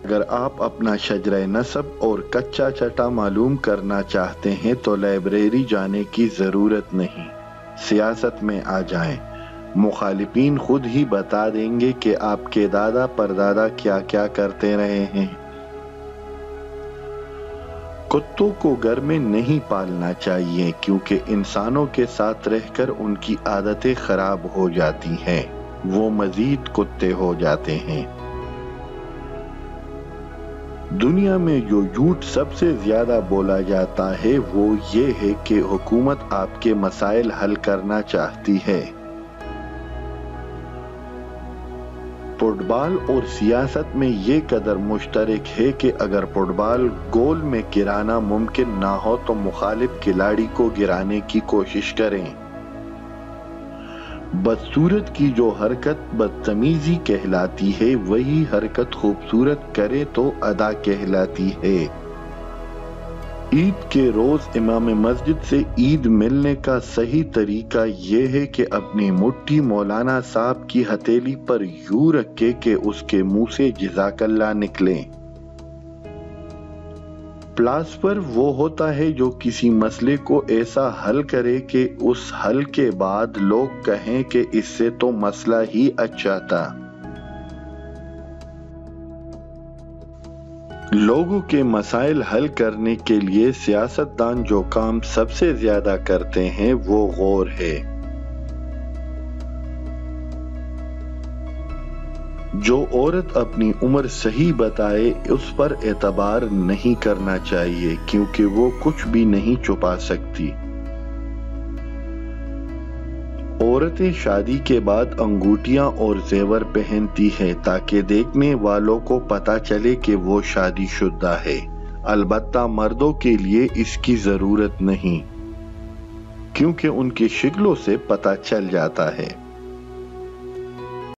اگر آپ اپنا شجرہ نسب اور کچا چٹا معلوم کرنا چاہتے ہیں تو لائبریری جانے کی ضرورت نہیں، سیاست میں آ جائیں، مخالفین خود ہی بتا دیں گے کہ آپ کے دادا پردادا کیا کیا کرتے رہے ہیں۔ کتوں کو گھر میں نہیں پالنا چاہیے کیونکہ انسانوں کے ساتھ رہ کر ان کی عادتیں خراب ہو جاتی ہیں، وہ مزید کتے ہو جاتے ہیں۔ دنیا میں جو جھوٹ سب سے زیادہ بولا جاتا ہے وہ یہ ہے کہ حکومت آپ کے مسائل حل کرنا چاہتی ہے۔ فٹ بال اور سیاست میں یہ قدر مشترک ہے کہ اگر فٹ بال گول میں گرانا ممکن نہ ہو تو مخالف کھلاڑی کو گرانے کی کوشش کریں۔ بدصورت کی جو حرکت بدتمیزی کہلاتی ہے وہی حرکت خوبصورت کرے تو ادا کہلاتی ہے۔ عید کے روز امام مسجد سے عید ملنے کا صحیح طریقہ یہ ہے کہ اپنی مٹھی مولانا صاحب کی ہتھیلی پر یوں رکھے کہ اس کے منہ سے جزاک اللہ نکلے۔ فلاسفر وہ ہوتا ہے جو کسی مسئلے کو ایسا حل کرے کہ اس حل کے بعد لوگ کہیں کہ اس سے تو مسئلہ ہی اچھا تھا۔ لوگوں کے مسائل حل کرنے کے لیے سیاستدان جو کام سب سے زیادہ کرتے ہیں وہ غور ہے۔ جو عورت اپنی عمر صحیح بتائے اس پر اعتبار نہیں کرنا چاہیے کیونکہ وہ کچھ بھی نہیں چھپا سکتی۔ عورتیں شادی کے بعد انگوٹھیاں اور زیور پہنتی ہیں تاکہ دیکھنے والوں کو پتہ چلے کہ وہ شادی شدہ ہے، البتہ مردوں کے لیے اس کی ضرورت نہیں کیونکہ ان کی شکلوں سے پتہ چل جاتا ہے۔